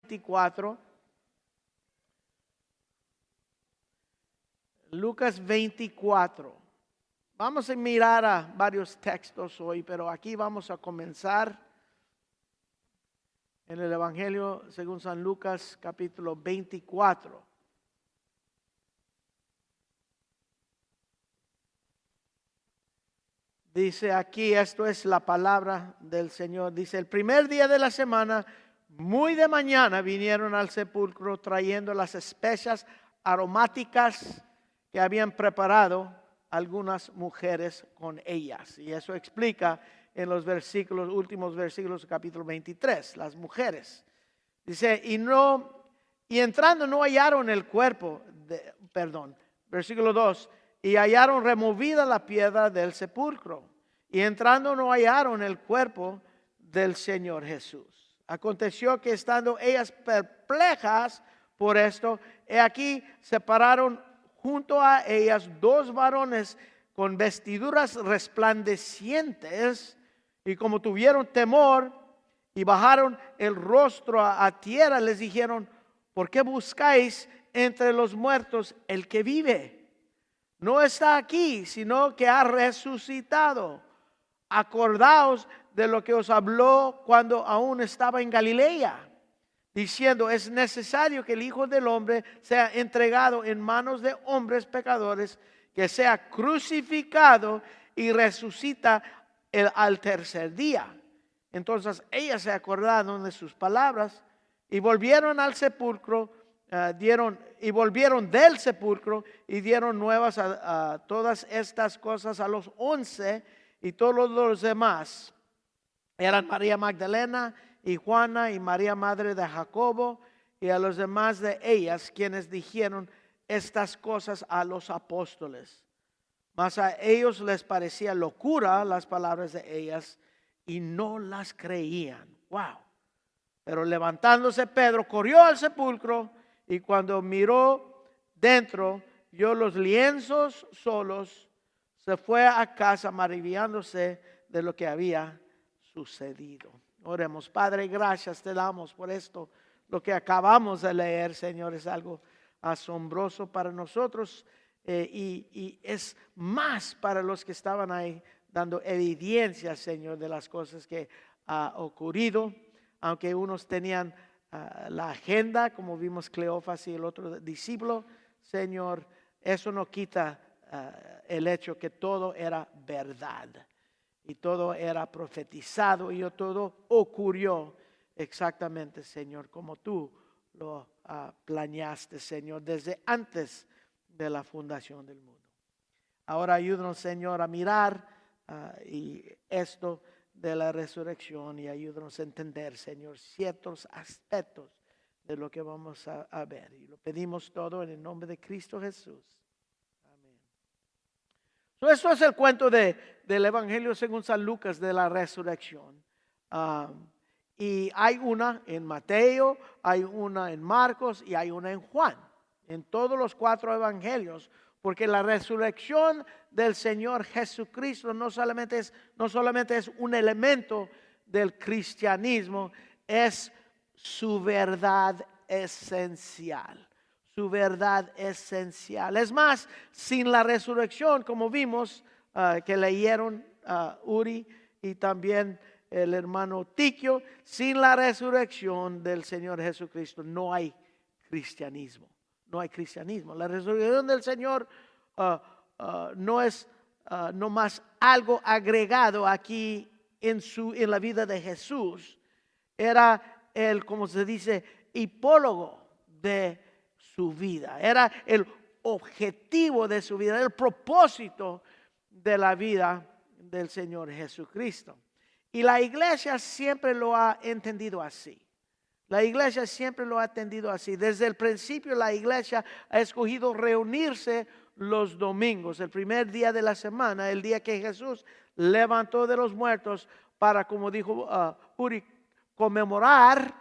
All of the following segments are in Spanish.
24. Lucas 24. Vamos a mirar a varios textos hoy, pero aquí vamos a comenzar en el Evangelio según San Lucas, capítulo 24. Dice aquí, esto es la palabra del Señor. Dice, el primer día de la semana, muy de mañana, vinieron al sepulcro trayendo las especias aromáticas que habían preparado algunas mujeres con ellas. Y eso explica en los últimos versículos del capítulo 23, las mujeres. Dice, y entrando no hallaron el cuerpo, versículo 2, y hallaron removida la piedra del sepulcro. Y entrando no hallaron el cuerpo del Señor Jesús. Aconteció que estando ellas perplejas por esto, he aquí se pararon junto a ellas dos varones con vestiduras resplandecientes, y como tuvieron temor y bajaron el rostro a tierra, les dijeron, ¿por qué buscáis entre los muertos el que vive? No está aquí, sino que ha resucitado. Acordaos de lo que os habló cuando aún estaba en Galilea, diciendo, es necesario que el Hijo del Hombre sea entregado en manos de hombres pecadores, que sea crucificado y resucita al tercer día. Entonces ellas se acordaron de sus palabras y volvieron al sepulcro, volvieron del sepulcro y dieron nuevas a todas estas cosas a los 11, y todos los demás eran María Magdalena y Juana y María madre de Jacobo, y a los demás de ellas quienes dijeron estas cosas a los apóstoles. Mas a ellos les parecía locura las palabras de ellas y no las creían. Wow. Pero levantándose Pedro corrió al sepulcro, y cuando miró dentro, vio los lienzos solos, se fue a casa maravillándose de lo que había sucedido. Oremos. Padre, gracias te damos por esto. Lo que acabamos de leer, Señor, es algo asombroso para nosotros, y es más para los que estaban ahí dando evidencia, Señor, de las cosas que ha ocurrido. Aunque unos tenían la agenda, como vimos Cleofas y el otro discípulo, Señor, eso no quita el hecho que todo era verdad y todo era profetizado y todo ocurrió exactamente, Señor, como tú lo planeaste, Señor, desde antes de la fundación del mundo. Ahora ayúdanos, Señor, a mirar y esto de la resurrección, y ayúdanos a entender, Señor, ciertos aspectos de lo que vamos a ver. Y lo pedimos todo en el nombre de Cristo Jesús. Amén. Esto es el cuento del Evangelio según San Lucas de la resurrección. Y hay una en Mateo, hay una en Marcos y hay una en Juan. En todos los 4 evangelios. Porque la resurrección del Señor Jesucristo no solamente es un elemento del cristianismo, es su verdad esencial. Su verdad esencial. Es más, sin la resurrección, como vimos que leyeron Uri y también el hermano Tiquio, sin la resurrección del Señor Jesucristo no hay cristianismo. No hay cristianismo. La resurrección del Señor no es nomás algo agregado aquí en la vida de Jesús. Era como se dice, hipólogo de su vida. Era el objetivo de su vida, el propósito de la vida del Señor Jesucristo. Y la iglesia siempre lo ha entendido así. La iglesia siempre lo ha entendido así. Desde el principio la iglesia ha escogido reunirse los domingos, el primer día de la semana, el día que Jesús levantó de los muertos, para, como dijo Uri, conmemorar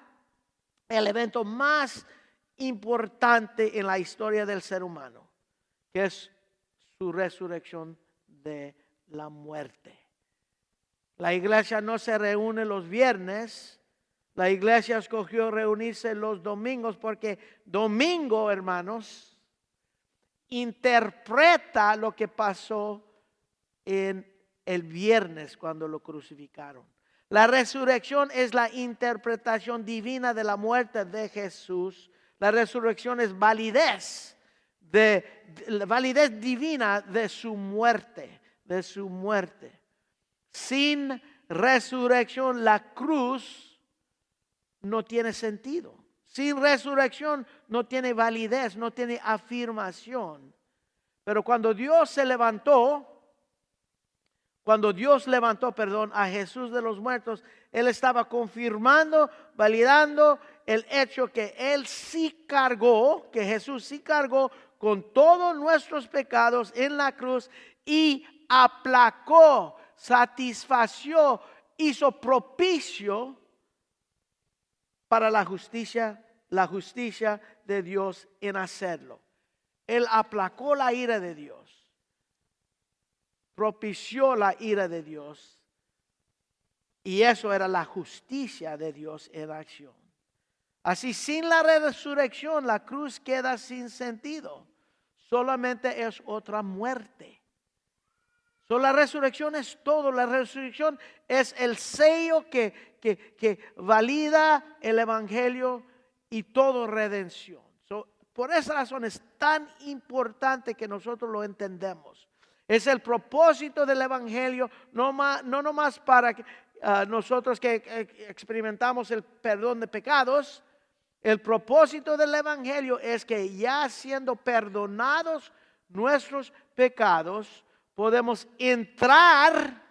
el evento más importante en la historia del ser humano, que es su resurrección de la muerte. La iglesia no se reúne los viernes. La iglesia escogió reunirse los domingos porque domingo, hermanos, interpreta lo que pasó en el viernes cuando lo crucificaron. La resurrección es la interpretación divina de la muerte de Jesús. La resurrección es validez divina de su muerte, Sin resurrección la cruz no tiene sentido. Sin resurrección no tiene validez, no tiene afirmación. Pero cuando Dios levantó a Jesús de los muertos, Él estaba confirmando, validando el hecho que Jesús sí cargó con todos nuestros pecados en la cruz y aplacó, satisfació, hizo propicio para la justicia de Dios en hacerlo. Él aplacó la ira de Dios, propició la ira de Dios, y eso era la justicia de Dios en acción. Así, sin la resurrección, la cruz queda sin sentido. Solamente es otra muerte. La resurrección es todo. La resurrección es el sello que valida el evangelio y todo redención. Por esa razón es tan importante que nosotros lo entendamos. Es el propósito del evangelio, no nomás para nosotros que experimentamos el perdón de pecados. El propósito del evangelio es que ya siendo perdonados nuestros pecados, podemos entrar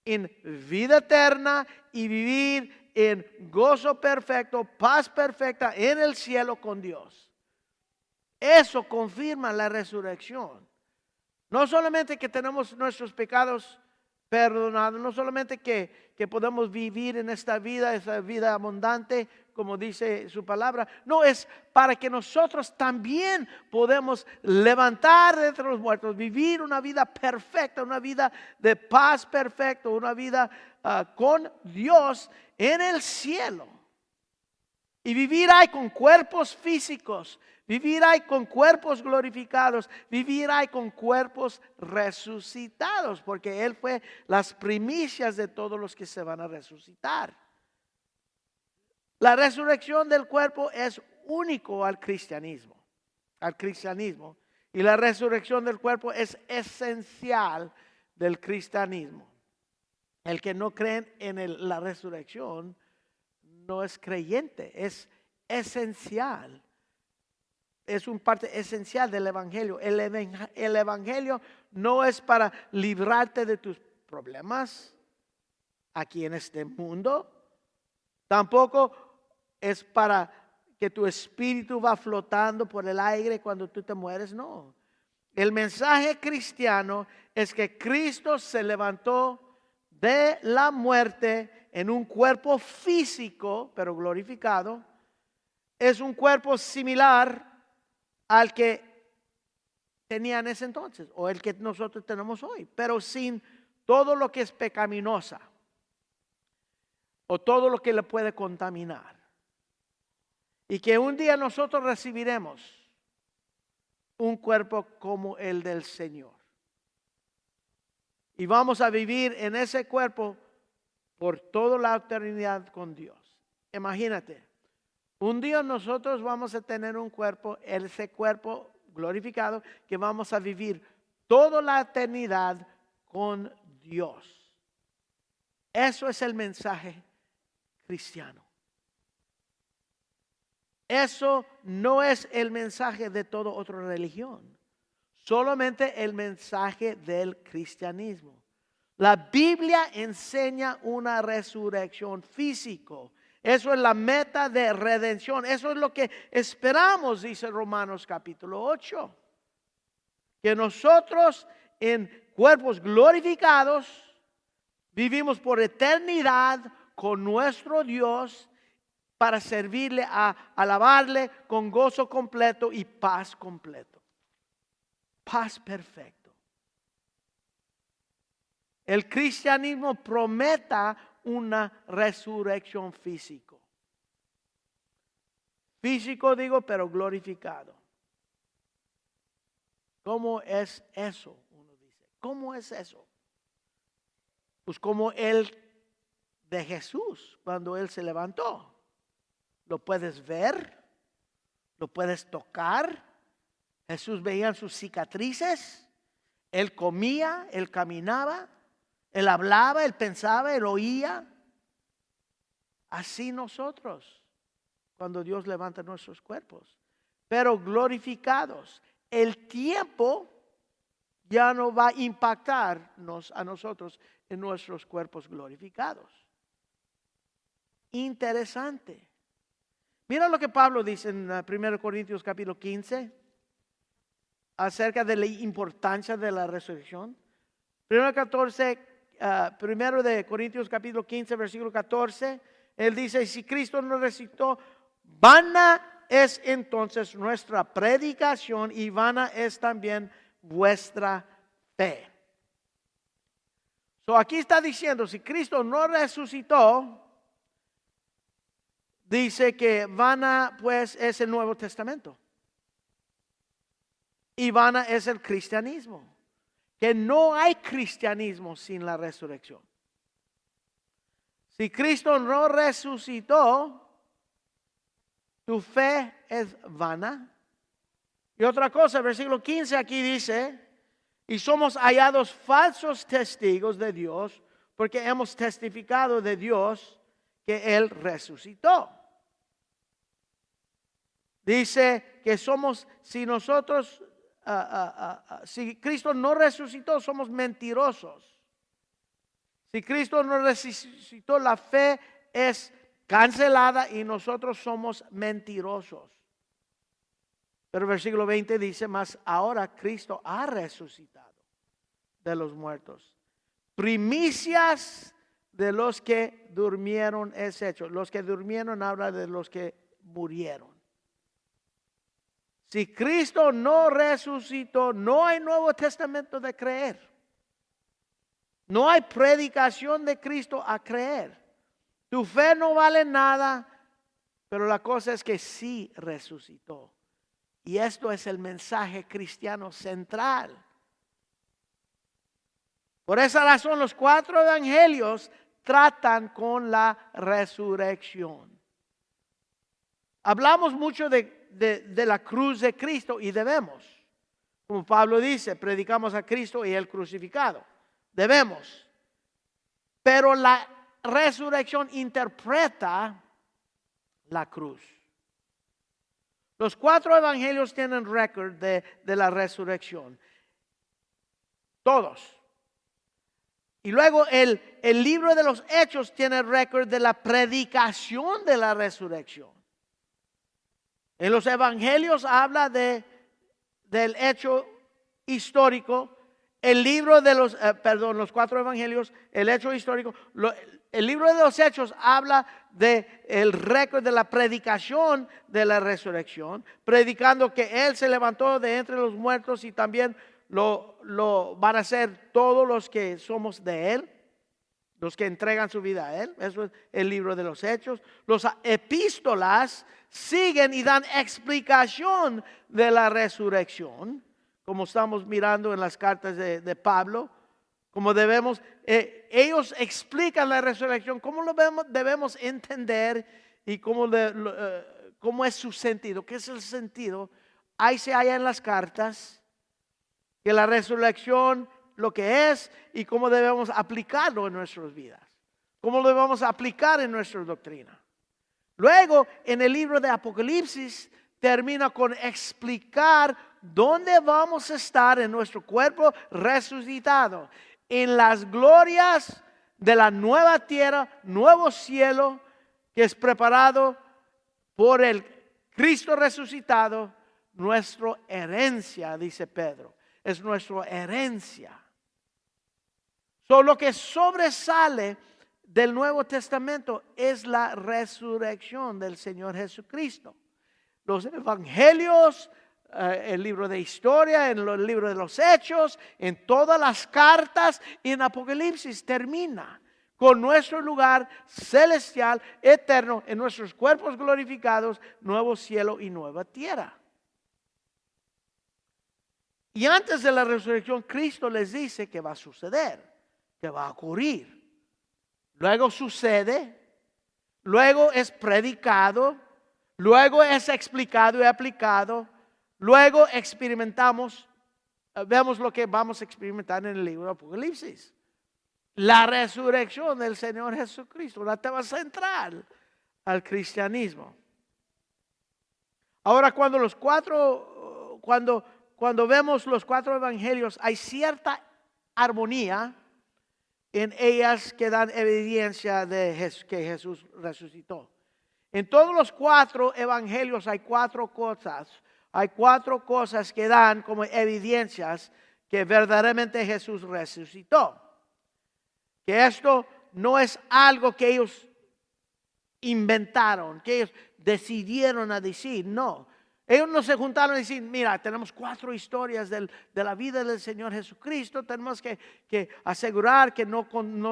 en vida eterna y vivir en gozo perfecto, paz perfecta en el cielo con Dios. Eso confirma la resurrección. No solamente que tenemos nuestros pecados perdonados, no solamente que podemos vivir en esa vida abundante, como dice su palabra. No, es para que nosotros también podemos levantar de entre los muertos, vivir una vida perfecta, una vida de paz perfecta, una vida con Dios en el cielo. Y vivir ahí con cuerpos físicos, vivir ahí con cuerpos glorificados, vivir ahí con cuerpos resucitados, porque Él fue las primicias de todos los que se van a resucitar. La resurrección del cuerpo es único al cristianismo. Y la resurrección del cuerpo es esencial del cristianismo. El que no cree en la resurrección no es creyente, es esencial. Es una parte esencial del evangelio. El evangelio no es para librarte de tus problemas aquí en este mundo. Tampoco es para que tu espíritu va flotando por el aire cuando tú te mueres. No. El mensaje cristiano es que Cristo se levantó de la muerte en un cuerpo físico, pero glorificado. Es un cuerpo similar al que tenía en ese entonces, o el que nosotros tenemos hoy, pero sin todo lo que es pecaminosa, o todo lo que le puede contaminar. Y que un día nosotros recibiremos un cuerpo como el del Señor. Y vamos a vivir en ese cuerpo por toda la eternidad con Dios. Imagínate, un día nosotros vamos a tener un cuerpo, ese cuerpo glorificado, que vamos a vivir toda la eternidad con Dios. Eso es el mensaje cristiano. Eso no es el mensaje de toda otra religión, solamente el mensaje del cristianismo. La Biblia enseña una resurrección física. Eso es la meta de redención. Eso es lo que esperamos, dice Romanos capítulo 8. Que nosotros en cuerpos glorificados vivimos por eternidad con nuestro Dios para servirle, a alabarle con gozo completo y paz completo. Paz perfecto. El cristianismo promete una resurrección físico. Físico digo, pero glorificado. ¿Cómo es eso? Uno dice, ¿cómo es eso? Pues como el de Jesús cuando Él se levantó. Lo puedes ver, lo puedes tocar. Jesús veía sus cicatrices. Él comía, Él caminaba, Él hablaba, Él pensaba, Él oía. Así nosotros, cuando Dios levanta nuestros cuerpos, pero glorificados. El tiempo ya no va a impactarnos a nosotros en nuestros cuerpos glorificados. Interesante. Mira lo que Pablo dice en 1 Corintios capítulo 15 acerca de la importancia de la resurrección. Primero de Corintios capítulo 15 versículo 14, él dice, si Cristo no resucitó, vana es entonces nuestra predicación y vana es también vuestra fe. So aquí está diciendo, si Cristo no resucitó, dice que vana pues es el Nuevo Testamento. Y vana es el cristianismo. Que no hay cristianismo sin la resurrección. Si Cristo no resucitó, tu fe es vana. Y otra cosa, versículo 15 aquí dice, y somos hallados falsos testigos de Dios, porque hemos testificado de Dios que Él resucitó. Dice que somos, si Cristo no resucitó, somos mentirosos. Si Cristo no resucitó, la fe es cancelada y nosotros somos mentirosos. Pero el versículo 20 dice, mas ahora Cristo ha resucitado de los muertos. Primicias de los que durmieron es hecho. Los que durmieron habla de los que murieron. Si Cristo no resucitó, no hay Nuevo Testamento de creer. No hay predicación de Cristo a creer. Tu fe no vale nada, pero la cosa es que sí resucitó. Y esto es el mensaje cristiano central. Por esa razón los 4 evangelios tratan con la resurrección. Hablamos mucho de la cruz de Cristo y debemos. Como Pablo dice, predicamos a Cristo y el crucificado. Debemos. Pero la resurrección interpreta la cruz. Los 4 evangelios tienen récord de la resurrección. Todos. Y luego el libro de los Hechos tiene récord de la predicación de la resurrección. En los evangelios habla del hecho histórico. El libro de los 4 evangelios, el hecho histórico. El libro de los Hechos habla del récord de la predicación de la resurrección, predicando que Él se levantó de entre los muertos y también lo van a hacer todos los que somos de Él, los que entregan su vida a Él. Eso es el libro de los Hechos. Los epístolas siguen y dan explicación de la resurrección, como estamos mirando en las cartas de Pablo. Como debemos, ellos explican la resurrección, cómo lo debemos entender y cómo es su sentido. ¿Qué es el sentido? Ahí se halla en las cartas que la resurrección, lo que es y cómo debemos aplicarlo en nuestras vidas. Cómo lo debemos aplicar en nuestra doctrina. Luego, en el libro de Apocalipsis, termina con explicar dónde vamos a estar en nuestro cuerpo resucitado. En las glorias de la nueva tierra, nuevo cielo, que es preparado por el Cristo resucitado, nuestra herencia, dice Pedro, es nuestra herencia. Lo que sobresale del Nuevo Testamento es la resurrección del Señor Jesucristo. Los evangelios, el libro de historia, en el libro de los Hechos, en todas las cartas y en Apocalipsis termina con nuestro lugar celestial, eterno, en nuestros cuerpos glorificados, nuevo cielo y nueva tierra. Y antes de la resurrección, Cristo les dice que va a suceder, que va a ocurrir. Luego sucede, luego es predicado, luego es explicado y aplicado, luego experimentamos, vemos lo que vamos a experimentar en el libro de Apocalipsis. La resurrección del Señor Jesucristo, una tema central al cristianismo. Ahora, cuando vemos los 4 evangelios, hay cierta armonía en ellas que dan evidencia de que Jesús resucitó. En todos los 4 evangelios hay 4 cosas. Hay 4 cosas que dan como evidencias que verdaderamente Jesús resucitó. Que esto no es algo que ellos inventaron, que ellos decidieron a decir, no. Ellos no se juntaron y decir, mira, tenemos 4 historias de la vida del Señor Jesucristo, tenemos que asegurar que no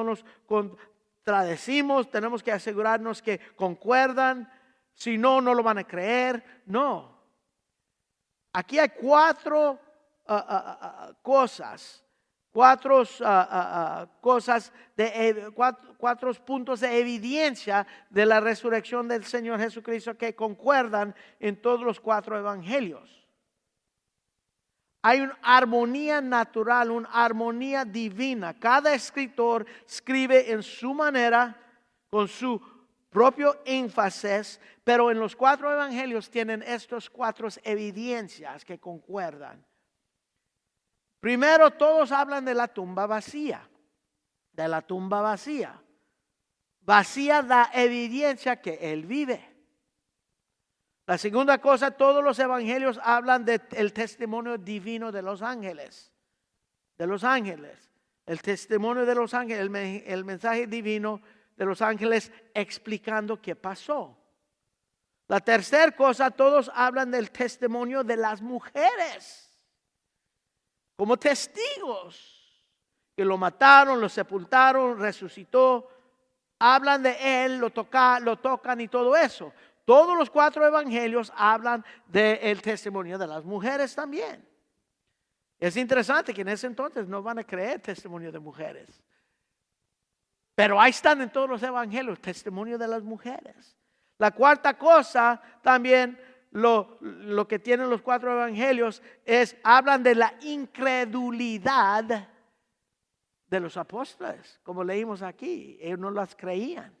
nos contradecimos, tenemos que asegurarnos que concuerdan, si no, no lo van a creer. No. Aquí hay 4 cosas. 4 puntos de evidencia de la resurrección del Señor Jesucristo que concuerdan en todos los 4 evangelios. Hay una armonía natural, una armonía divina. Cada escritor escribe en su manera, con su propio énfasis, pero en los 4 evangelios tienen estas 4 evidencias que concuerdan. Primero, todos hablan de la tumba vacía. De la tumba vacía. Vacía da evidencia que Él vive. La segunda cosa, todos los evangelios hablan del testimonio divino de los ángeles. De los ángeles. El testimonio de los ángeles, el mensaje divino de los ángeles explicando qué pasó. La tercera cosa, todos hablan del testimonio de las mujeres. Como testigos, que lo mataron, lo sepultaron, resucitó, hablan de Él, lo tocan y todo eso. Todos los 4 evangelios hablan del testimonio de las mujeres también. Es interesante que en ese entonces no van a creer testimonio de mujeres. Pero ahí están en todos los evangelios, testimonio de las mujeres. La cuarta cosa también, lo que tienen los 4 evangelios hablan de la incredulidad de los apóstoles, como leímos aquí. Ellos no las creían.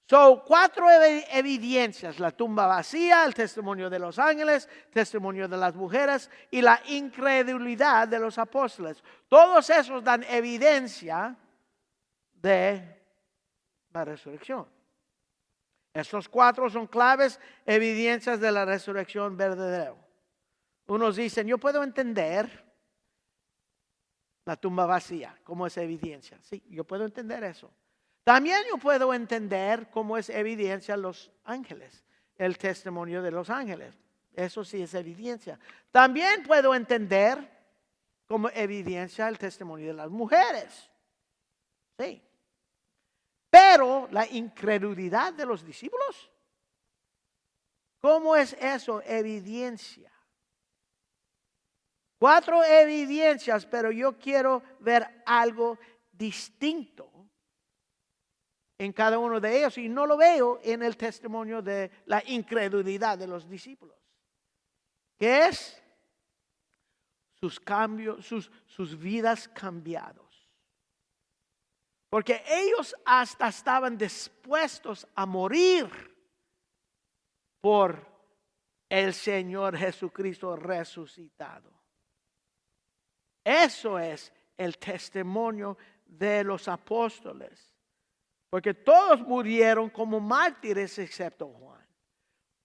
Son 4 evidencias: la tumba vacía, el testimonio de los ángeles, testimonio de las mujeres y la incredulidad de los apóstoles. Todos esos dan evidencia de la resurrección. Estos 4 son claves evidencias de la resurrección verdadera. Unos dicen, yo puedo entender la tumba vacía como es evidencia. Sí, yo puedo entender eso. También yo puedo entender cómo es evidencia los ángeles, el testimonio de los ángeles. Eso sí es evidencia. También puedo entender como evidencia el testimonio de las mujeres. Sí. Pero la incredulidad de los discípulos, ¿cómo es eso? Evidencia. 4 evidencias, pero yo quiero ver algo distinto en cada uno de ellos y no lo veo en el testimonio de la incredulidad de los discípulos. ¿Qué es? Sus cambios, sus vidas cambiados. Porque ellos hasta estaban dispuestos a morir por el Señor Jesucristo resucitado. Eso es el testimonio de los apóstoles. Porque todos murieron como mártires excepto Juan.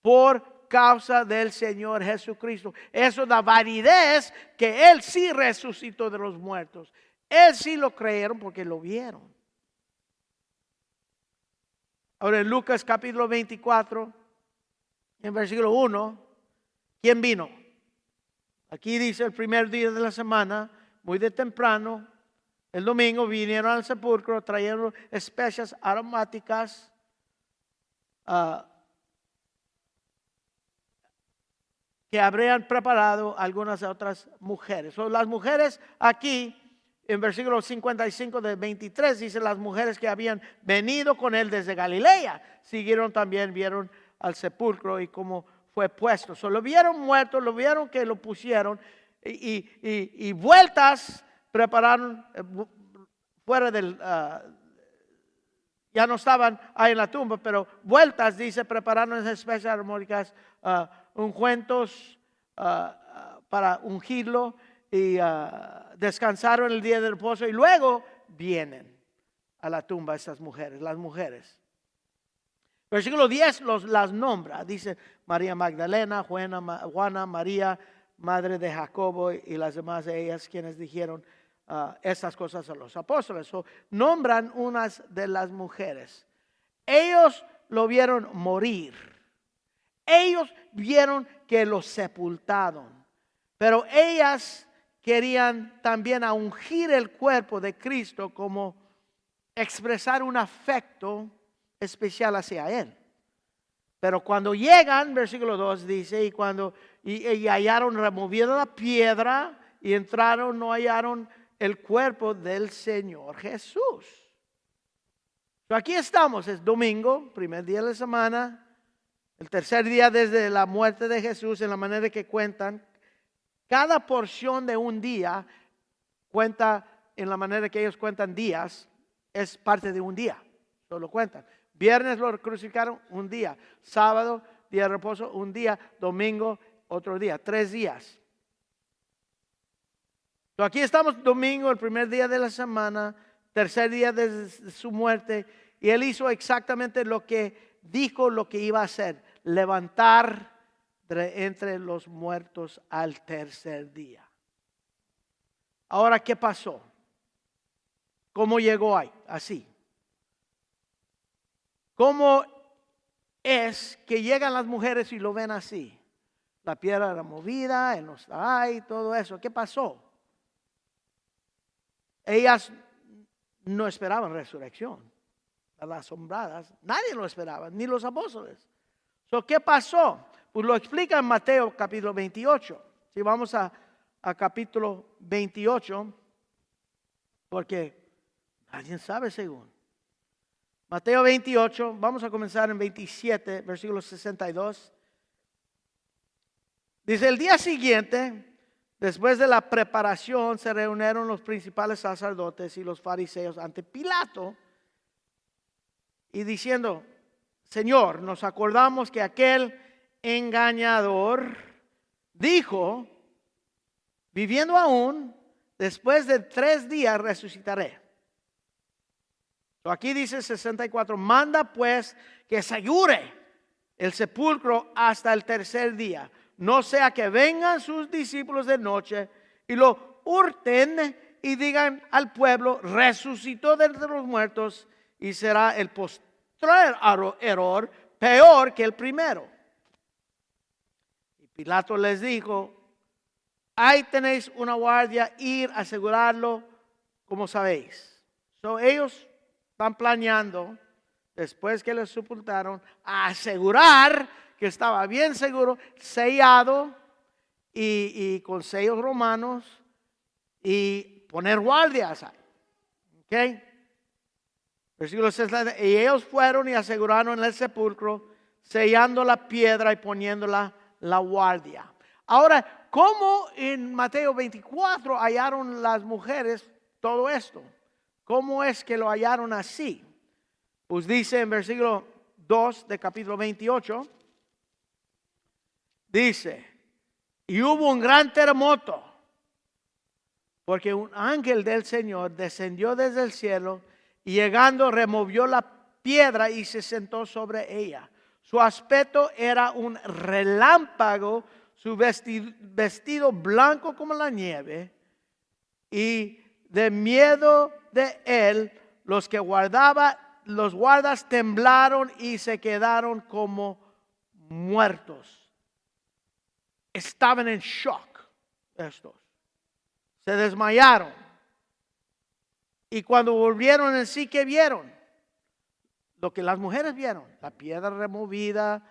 Por causa del Señor Jesucristo. Eso da validez que Él sí resucitó de los muertos. Él sí lo creyeron porque lo vieron. Ahora en Lucas capítulo 24, en versículo 1, ¿quién vino? Aquí dice el primer día de la semana, muy de temprano, el domingo vinieron al sepulcro trayendo especias aromáticas. Que habrían preparado algunas otras mujeres. Las mujeres aquí, en versículo 55 de 23, dice las mujeres que habían venido con él desde Galilea, siguieron también, vieron al sepulcro y cómo fue puesto. Lo vieron muerto, lo vieron que lo pusieron y vueltas prepararon fuera del... ya no estaban ahí en la tumba, pero vueltas, dice, prepararon esas especias aromáticas, ungüentos para ungirlo y descansaron el día de reposo y luego vienen a la tumba estas mujeres, las mujeres. Versículo 10 las nombra, dice María Magdalena, Juana, María, madre de Jacobo y las demás de ellas quienes dijeron estas cosas a los apóstoles. Nombran unas de las mujeres. Ellos lo vieron morir. Ellos vieron que lo sepultaron. Pero ellas querían también ungir el cuerpo de Cristo como expresar un afecto especial hacia Él. Pero cuando llegan, versículo 2 dice, y hallaron removida la piedra y entraron, no hallaron el cuerpo del Señor Jesús. Aquí estamos, es domingo, primer día de la semana, el tercer día desde la muerte de Jesús, en la manera que cuentan. Cada porción de un día cuenta, en la manera que ellos cuentan días, es parte de un día, solo cuentan. Viernes lo crucificaron, un día. Sábado, día de reposo, un día. Domingo, otro día. 3 días. Aquí estamos domingo, el primer día de la semana, tercer día de su muerte. Y Él hizo exactamente lo que dijo lo que iba a hacer. Levantar entre los muertos al tercer día. Ahora, ¿qué pasó? ¿Cómo llegó ahí? Así. ¿Cómo es que llegan las mujeres y lo ven así? La piedra era movida, Él no está ahí, todo eso. ¿Qué pasó? Ellas no esperaban resurrección. Las asombradas, nadie lo esperaba, ni los apóstoles. ¿Qué pasó? Pues lo explica en Mateo capítulo 28. Si vamos a capítulo 28, porque nadie sabe según. Mateo 28, vamos a comenzar en 27, versículo 62. Dice, el día siguiente, después de la preparación, se reunieron los principales sacerdotes y los fariseos ante Pilato y diciendo, Señor, nos acordamos que aquel engañador dijo, viviendo aún, después de 3 días resucitaré. Aquí dice 64, manda pues que asegure el sepulcro hasta el tercer día, no sea que vengan sus discípulos de noche y lo hurten y digan al pueblo, resucitó de entre los muertos, y será el postrer error peor que el primero. Y Pilato les dijo, ahí tenéis una guardia, ir a asegurarlo como sabéis. Ellos están planeando, después que les sepultaron, a asegurar que estaba bien seguro, sellado y con sellos romanos, y poner guardias ahí. ¿Ok? Versículo 60, y ellos fueron y aseguraron el sepulcro, sellando la piedra y poniendo la guardia. Ahora, ¿cómo en Mateo 24 hallaron las mujeres todo esto? ¿Cómo es que lo hallaron así? Pues dice en versículo 2 de capítulo 28, dice, y hubo un gran terremoto, porque un ángel del Señor descendió desde el cielo y llegando removió la piedra y se sentó sobre ella. Su aspecto era un relámpago, su vestido blanco como la nieve, y de miedo de él, los guardas temblaron y se quedaron como muertos. Estaban en shock estos. Se desmayaron. Y cuando volvieron en sí, ¿qué vieron? Lo que las mujeres vieron, la piedra removida,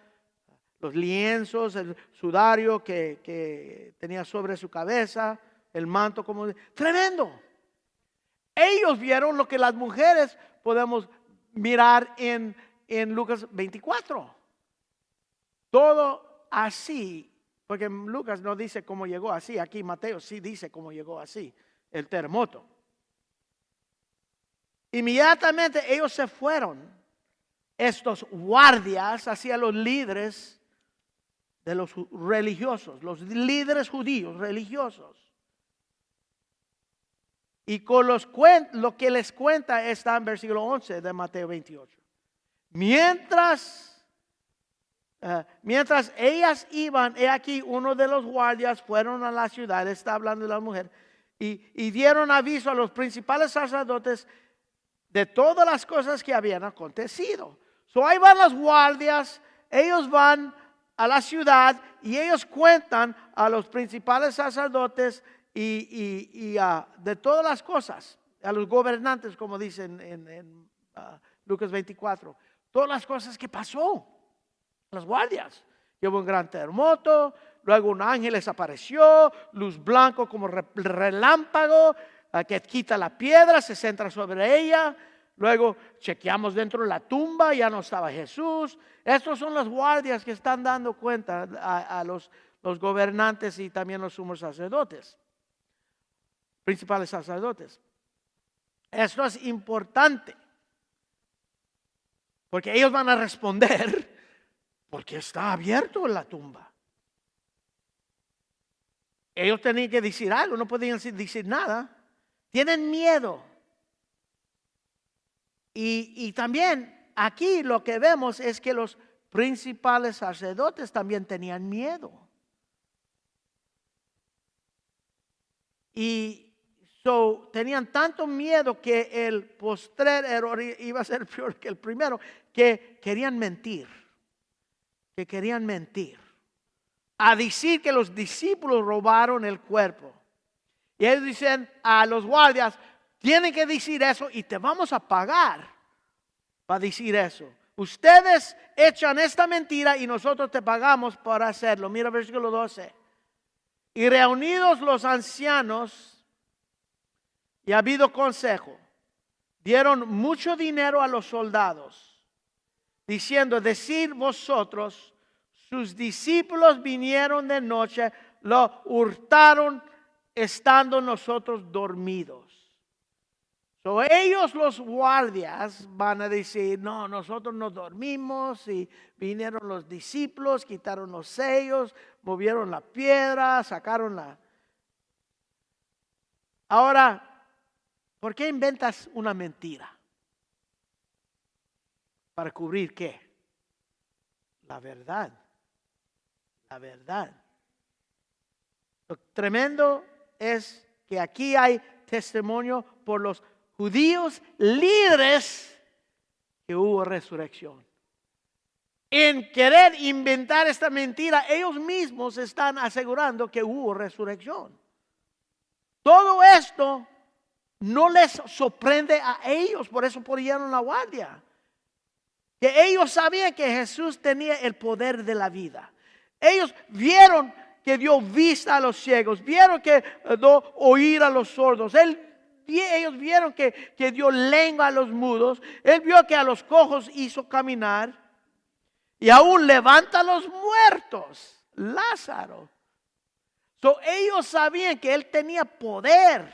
los lienzos, el sudario que tenía sobre su cabeza, el manto como tremendo. Ellos vieron lo que las mujeres podemos mirar en Lucas 24. Todo así, porque Lucas no dice cómo llegó así, aquí Mateo sí dice cómo llegó así, el terremoto. Inmediatamente ellos se fueron, estos guardias, hacia los líderes de los religiosos, los líderes judíos religiosos. Y con lo que les cuenta está en versículo 11 de Mateo 28. Mientras ellas iban, he aquí uno de los guardias fueron a la ciudad, está hablando de la mujer, y dieron aviso a los principales sacerdotes de todas las cosas que habían acontecido. So ahí van los guardias, ellos van a la ciudad y ellos cuentan a los principales sacerdotes y de todas las cosas, a los gobernantes, como dicen en Lucas 24, todas las cosas que pasó, los guardias. Y hubo un gran terremoto, luego un ángel les apareció, luz blanco como relámpago, que quita la piedra, se centra sobre ella. Luego chequeamos dentro de la tumba, ya no estaba Jesús. Estos son los guardias que están dando cuenta a los gobernantes y también los sumos sacerdotes, principales sacerdotes. Esto es importante, porque ellos van a responder, porque está abierto la tumba. Ellos tenían que decir algo, no podían decir nada. Tienen miedo. Y también aquí lo que vemos es que los principales sacerdotes también tenían miedo. Y tenían tanto miedo que el postrer error iba a ser peor que el primero, que querían mentir. A decir que los discípulos robaron el cuerpo. Y ellos dicen a los guardias, tienen que decir eso y te vamos a pagar para decir eso. Ustedes echan esta mentira y nosotros te pagamos para hacerlo. Mira versículo 12. Y reunidos los ancianos y habido consejo, dieron mucho dinero a los soldados, diciendo, decid vosotros, sus discípulos vinieron de noche, lo hurtaron estando nosotros dormidos. So, ellos los guardias van a decir, no, nosotros nos dormimos y vinieron los discípulos, quitaron los sellos, movieron la piedra, sacaron la... Ahora, ¿por qué inventas una mentira? ¿Para cubrir qué? La verdad. La verdad. Lo tremendo es que aquí hay testimonio por los judíos líderes que hubo resurrección. En querer inventar esta mentira, ellos mismos están asegurando que hubo resurrección. Todo esto no les sorprende a ellos, por eso ponían la guardia. Que ellos sabían que Jesús tenía el poder de la vida. Ellos vieron que dio vista a los ciegos, vieron que dio oír a los sordos. Ellos vieron que dio lengua a los mudos. Él vio que a los cojos hizo caminar. Y aún levanta a los muertos, Lázaro. Ellos sabían que Él tenía poder.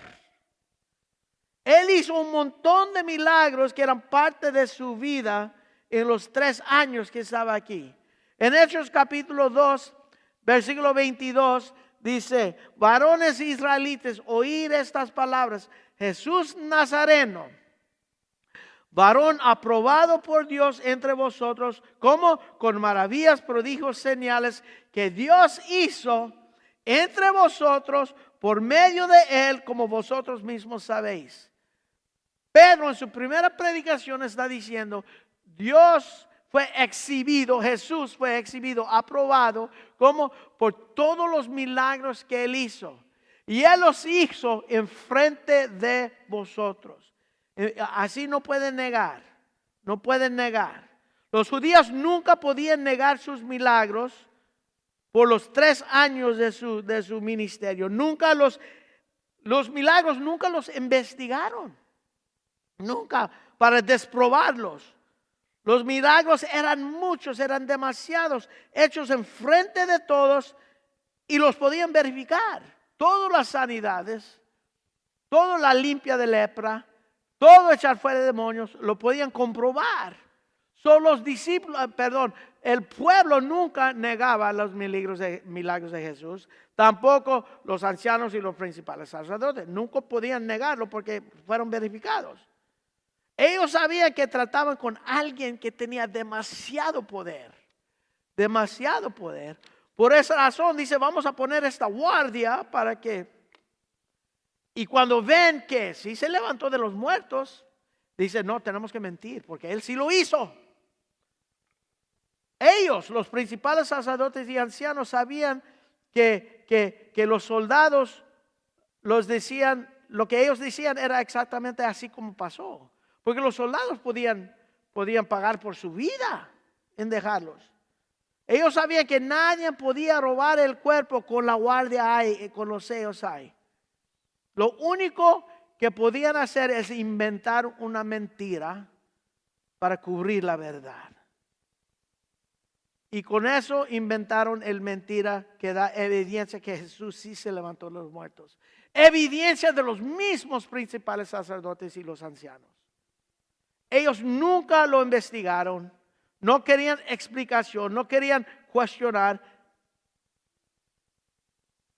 Él hizo un montón de milagros que eran parte de su vida en los 3 años que estaba aquí. En Hechos capítulo 2, versículo 22, dice, varones israelitas, oíd estas palabras. Jesús Nazareno, varón aprobado por Dios entre vosotros, como con maravillas, prodigios, señales que Dios hizo entre vosotros por medio de Él, como vosotros mismos sabéis. Pedro en su primera predicación está diciendo, Dios fue exhibido, Jesús fue exhibido, aprobado, como por todos los milagros que Él hizo. Y Él los hizo en frente de vosotros. Así no pueden negar. No pueden negar. Los judíos nunca podían negar sus milagros por los 3 años de su ministerio. Nunca los milagros nunca los investigaron. Nunca, para desprobarlos. Los milagros eran muchos, eran demasiados, hechos enfrente de todos y los podían verificar. Todas las sanidades, toda la limpia de lepra, todo echar fuera de demonios, lo podían comprobar. Son los discípulos, el pueblo nunca negaba los milagros de Jesús. Tampoco los ancianos y los principales sacerdotes. Nunca podían negarlo porque fueron verificados. Ellos sabían que trataban con alguien que tenía demasiado poder. Demasiado poder. Por esa razón dice, vamos a poner esta guardia para que... Y cuando ven que sí se levantó de los muertos, dice, no, tenemos que mentir porque él sí lo hizo. Ellos, los principales sacerdotes y ancianos, sabían que los soldados los decían, lo que ellos decían era exactamente así como pasó. Porque los soldados podían pagar por su vida en dejarlos. Ellos sabían que nadie podía robar el cuerpo con la guardia ahí, con los sellos ahí. Lo único que podían hacer es inventar una mentira para cubrir la verdad. Y con eso inventaron el mentira que da evidencia que Jesús sí se levantó de los muertos. Evidencia de los mismos principales sacerdotes y los ancianos. Ellos nunca lo investigaron, no querían explicación, no querían cuestionar.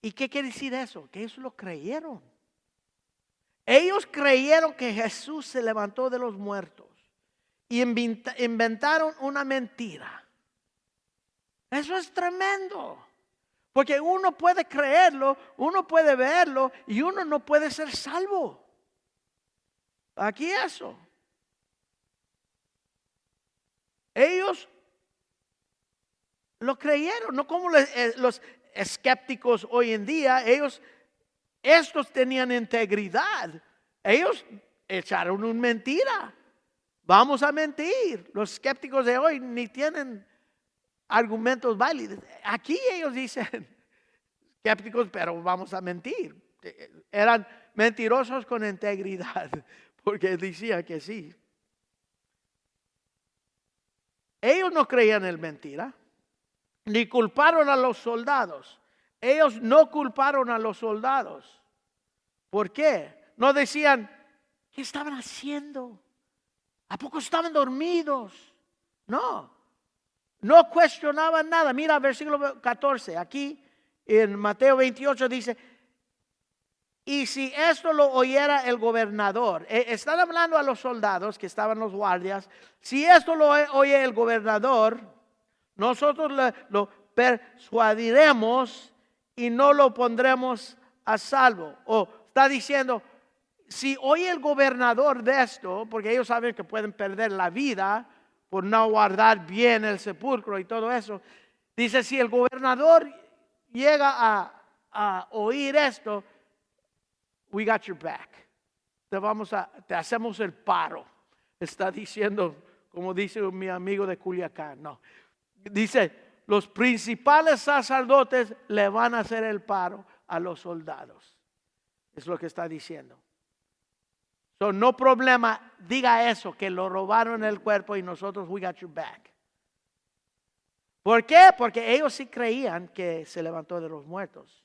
¿Y qué quiere decir eso? Que ellos lo creyeron. Ellos creyeron que Jesús se levantó de los muertos y inventaron una mentira. Eso es tremendo. Porque uno puede creerlo, uno puede verlo y uno no puede ser salvo. Aquí eso. Ellos lo creyeron, no como los escépticos hoy en día. Estos tenían integridad. Ellos echaron una mentira. Vamos a mentir. Los escépticos de hoy ni tienen argumentos válidos. Aquí ellos dicen, escépticos, pero vamos a mentir. Eran mentirosos con integridad, porque decían que sí. Ellos no creían en mentira, ni culparon a los soldados. Ellos no culparon a los soldados. ¿Por qué? No decían, ¿qué estaban haciendo? ¿A poco estaban dormidos? No cuestionaban nada. Mira, versículo 14, aquí en Mateo 28 dice, y si esto lo oyera el gobernador, están hablando a los soldados que estaban los guardias, si esto lo oye el gobernador, nosotros lo persuadiremos y no lo pondremos a salvo. O está diciendo, si oye el gobernador de esto, porque ellos saben que pueden perder la vida por no guardar bien el sepulcro y todo eso, dice, si el gobernador llega a oír esto, we got your back. Te hacemos el paro. Está diciendo, como dice mi amigo de Culiacán. No. Dice, los principales sacerdotes le van a hacer el paro a los soldados. Es lo que está diciendo. So, no problema, diga eso, que lo robaron el cuerpo y nosotros, we got your back. ¿Por qué? Porque ellos sí creían que se levantó de los muertos,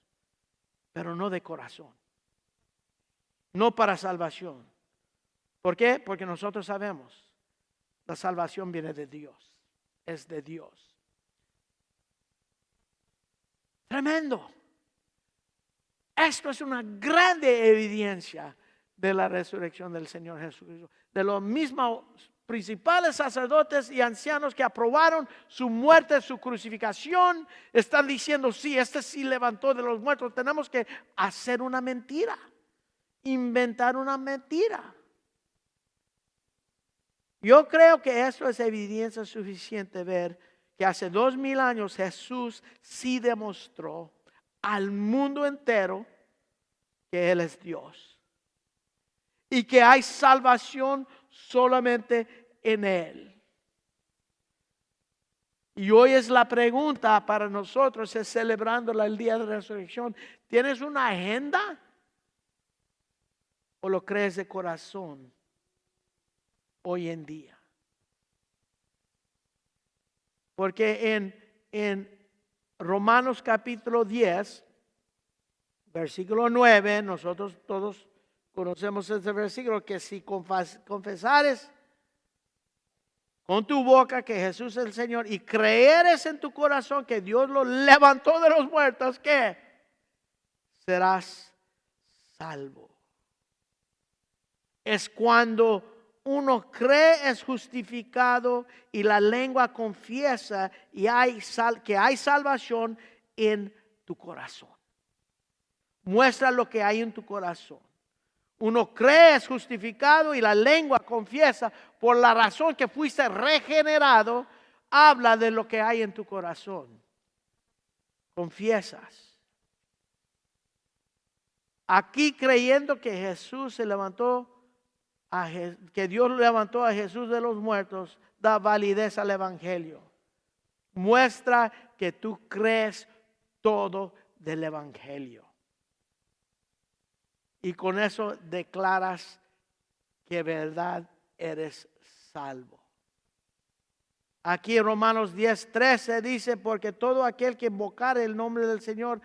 pero no de corazón. No para salvación. ¿Por qué? Porque nosotros sabemos, la salvación viene de Dios, es de Dios. Tremendo. Esto es una grande evidencia de la resurrección del Señor Jesucristo. De los mismos principales sacerdotes y ancianos que aprobaron su muerte, su crucifixión, están diciendo, sí, este sí levantó de los muertos. Tenemos que hacer una mentira. Inventar una mentira. Yo creo que eso es evidencia suficiente ver que hace 2000 años Jesús sí demostró al mundo entero que Él es Dios. y que hay salvación solamente en Él. Y hoy es la pregunta para nosotros, es celebrando el día de resurrección. ¿Tienes una agenda? ¿O lo crees de corazón hoy en día? Porque en Romanos capítulo 10, versículo 9, nosotros todos conocemos este versículo, que si confesares con tu boca que Jesús es el Señor y creeres en tu corazón que Dios lo levantó de los muertos, ¿qué? Serás salvo. Es cuando uno cree, es justificado y la lengua confiesa y que hay salvación en tu corazón. Muestra lo que hay en tu corazón. Uno cree, es justificado y la lengua confiesa por la razón que fuiste regenerado. Habla de lo que hay en tu corazón. Confiesas. Aquí creyendo que Jesús se levantó, que Dios levantó a Jesús de los muertos, da validez al Evangelio. Muestra que tú crees todo del Evangelio. Y con eso declaras que verdad eres salvo. Aquí en Romanos 10:13 dice, porque todo aquel que invocare el nombre del Señor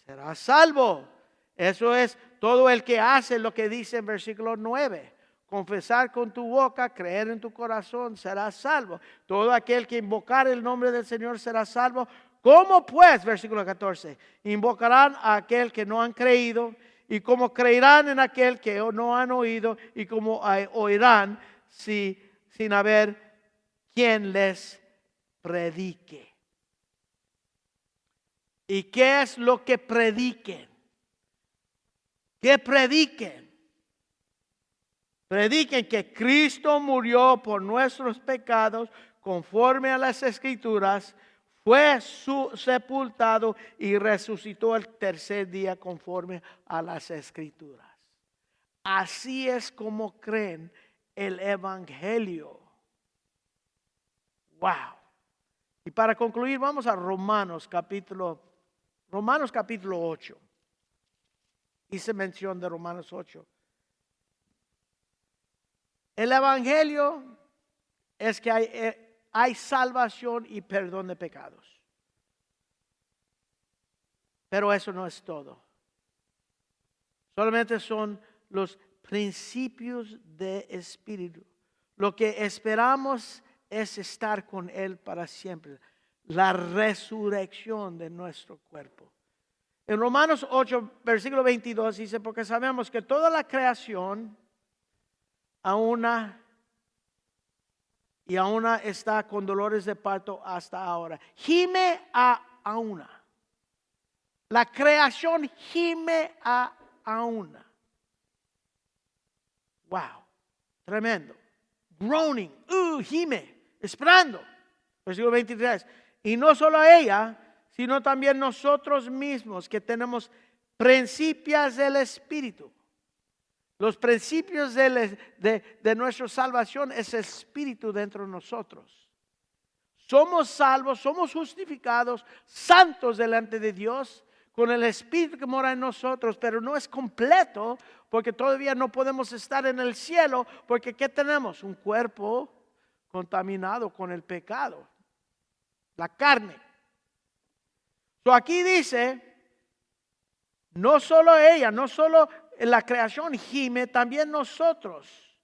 será salvo. Eso es todo el que hace lo que dice en versículo 9. Confesar con tu boca, creer en tu corazón, serás salvo. Todo aquel que invocare el nombre del Señor será salvo. ¿Cómo pues? Versículo 14. Invocarán a aquel que no han creído. Y como creerán en aquel que no han oído. Y como oirán sin haber quien les predique. ¿Y qué es lo que prediquen? ¿Qué prediquen? Prediquen que Cristo murió por nuestros pecados conforme a las Escrituras, fue sepultado y resucitó el tercer día conforme a las Escrituras. Así es como creen el Evangelio. Wow. Y para concluir, vamos a Romanos capítulo 8. Hice mención de Romanos 8. El Evangelio es que hay salvación y perdón de pecados. Pero eso no es todo. Solamente son los principios de espíritu. Lo que esperamos es estar con Él para siempre. La resurrección de nuestro cuerpo. En Romanos 8, versículo 22 dice, porque sabemos que toda la creación aún está con dolores de parto hasta ahora. Gime a una. La creación gime a una. Wow, tremendo. Groaning, gime, esperando. Versículo 23. Y no solo ella, sino también nosotros mismos que tenemos principios del Espíritu. Los principios de nuestra salvación es el Espíritu dentro de nosotros. Somos salvos, somos justificados, santos delante de Dios, con el Espíritu que mora en nosotros, pero no es completo porque todavía no podemos estar en el cielo, porque ¿qué tenemos? Un cuerpo contaminado con el pecado, la carne. Aquí dice, no solo ella, no solo la creación gime, también nosotros,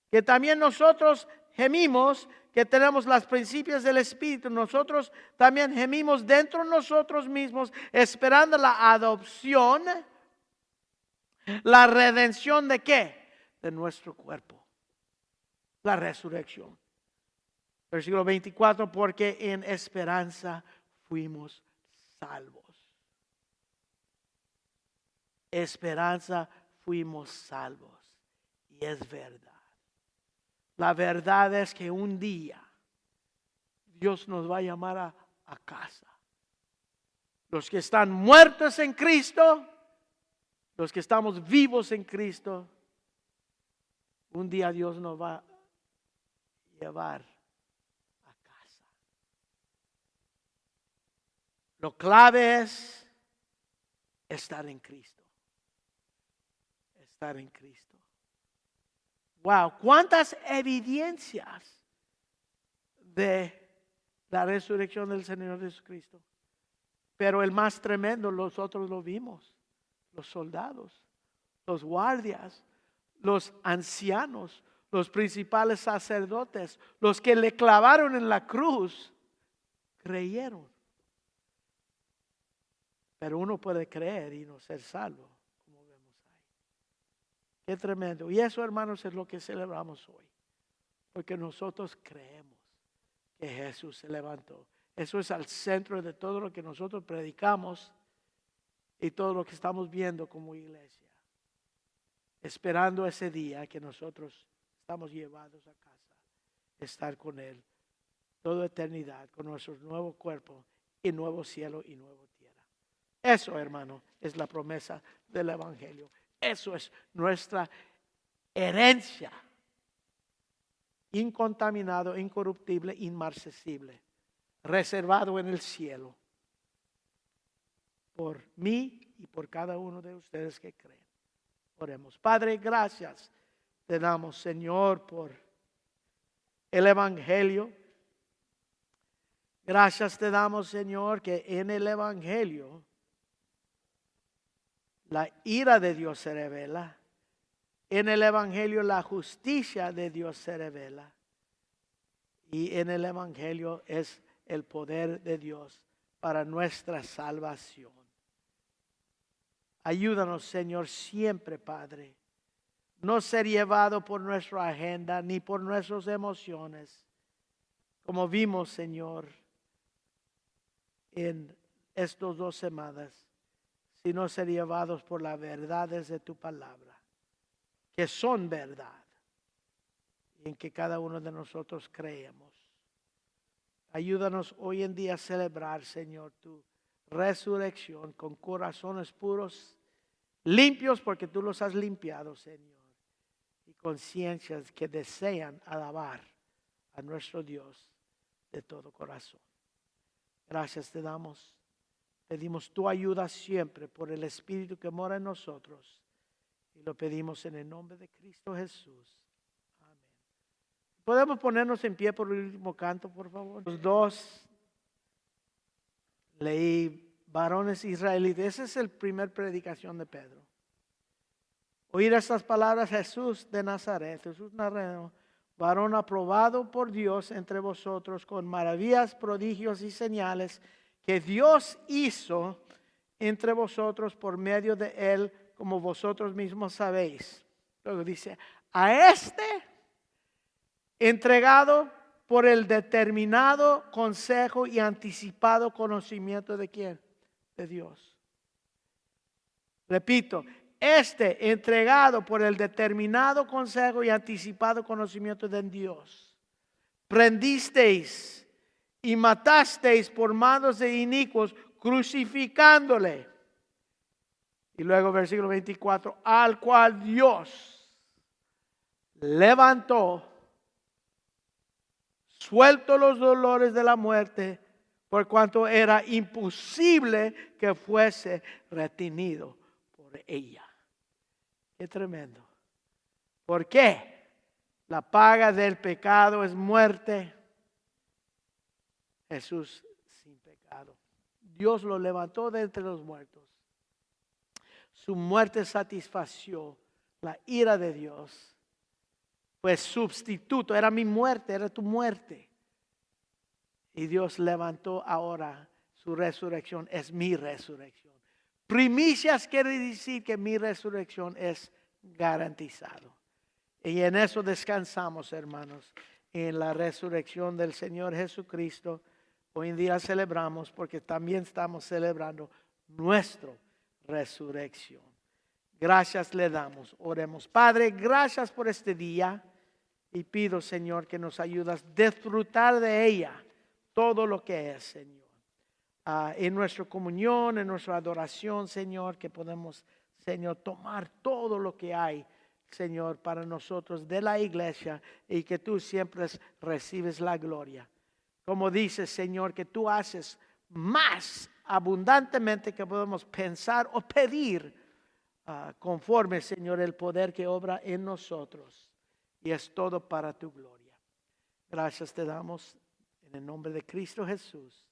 que también nosotros gemimos, que tenemos los principios del Espíritu, nosotros también gemimos dentro de nosotros mismos, esperando la adopción, la redención de ¿qué? De nuestro cuerpo, la resurrección. Versículo 24, porque en esperanza fuimos salvos. Esperanza fuimos salvos. Y es verdad. La verdad es que un día Dios nos va a llamar a casa. Los que están muertos en Cristo, los que estamos vivos en Cristo, un día Dios nos va a llevar a casa. Lo clave es estar en Cristo. Estar en Cristo. Wow, cuántas evidencias de la resurrección del Señor Jesucristo. Pero el más tremendo, nosotros lo vimos. Los soldados, los guardias, los ancianos, los principales sacerdotes, los que le clavaron en la cruz, creyeron. Pero uno puede creer y no ser salvo, como vemos ahí. Qué tremendo. Y eso, hermanos, es lo que celebramos hoy. Porque nosotros creemos que Jesús se levantó. Eso es al centro de todo lo que nosotros predicamos y todo lo que estamos viendo como iglesia. Esperando ese día que nosotros estamos llevados a casa, estar con Él toda eternidad, con nuestro nuevo cuerpo y nuevo cielo y nueva tierra. Eso, hermano, es la promesa del Evangelio. Eso es nuestra herencia. Incontaminado, incorruptible, inmarcesible, reservado en el cielo por mí y por cada uno de ustedes que creen. Oremos. Padre, gracias te damos, Señor, por el Evangelio. Gracias te damos, Señor, que en el Evangelio la ira de Dios se revela. En el Evangelio la justicia de Dios se revela. Y en el Evangelio es el poder de Dios para nuestra salvación. Ayúdanos, Señor, siempre, Padre, no ser llevado por nuestra agenda ni por nuestras emociones, como vimos, Señor, en estas 2 semanas, sino ser llevados por las verdades de tu palabra, que son verdad, y en que cada uno de nosotros creemos. Ayúdanos hoy en día a celebrar, Señor, tu resurrección con corazones puros, limpios porque tú los has limpiado, Señor, y conciencias que desean alabar a nuestro Dios de todo corazón. Gracias te damos. Pedimos tu ayuda siempre por el Espíritu que mora en nosotros. Y lo pedimos en el nombre de Cristo Jesús. Amén. ¿Podemos ponernos en pie por el último canto, por favor? Los 2. Leí varones israelitas. Esa es la primera predicación de Pedro. Oír estas palabras, Jesús de Nazaret, Jesús Nazareno, varón aprobado por Dios entre vosotros con maravillas, prodigios y señales que Dios hizo entre vosotros por medio de él, como vosotros mismos sabéis. Luego dice, a este entregado por el determinado consejo y anticipado conocimiento de quién, de Dios. Repito, este entregado por el determinado consejo y anticipado conocimiento de Dios. Prendisteis y matasteis por manos de inicuos, crucificándole. Y luego versículo 24, al cual Dios levantó, suelto los dolores de la muerte, por cuanto era imposible que fuese retenido por ella. Qué tremendo. ¿Por qué? La paga del pecado es muerte. Jesús sin pecado. Dios lo levantó de entre los muertos. Su muerte satisfació la ira de Dios. Pues sustituto, era mi muerte, era tu muerte. Y Dios levantó ahora su resurrección, es mi resurrección. Primicias quiere decir que mi resurrección es garantizado. Y en eso descansamos, hermanos, en la resurrección del Señor Jesucristo. Hoy en día celebramos porque también estamos celebrando nuestra resurrección. Gracias le damos. Oremos. Padre, gracias por este día. Y pido, Señor, que nos ayudas a disfrutar de ella todo lo que es, Señor. En nuestra comunión, en nuestra adoración, Señor, que podemos, Señor, tomar todo lo que hay, Señor, para nosotros de la iglesia y que tú siempre recibes la gloria. Como dices, Señor, que tú haces más abundantemente que podemos pensar o pedir, conforme, Señor, el poder que obra en nosotros. Y es todo para tu gloria. Gracias te damos en el nombre de Cristo Jesús.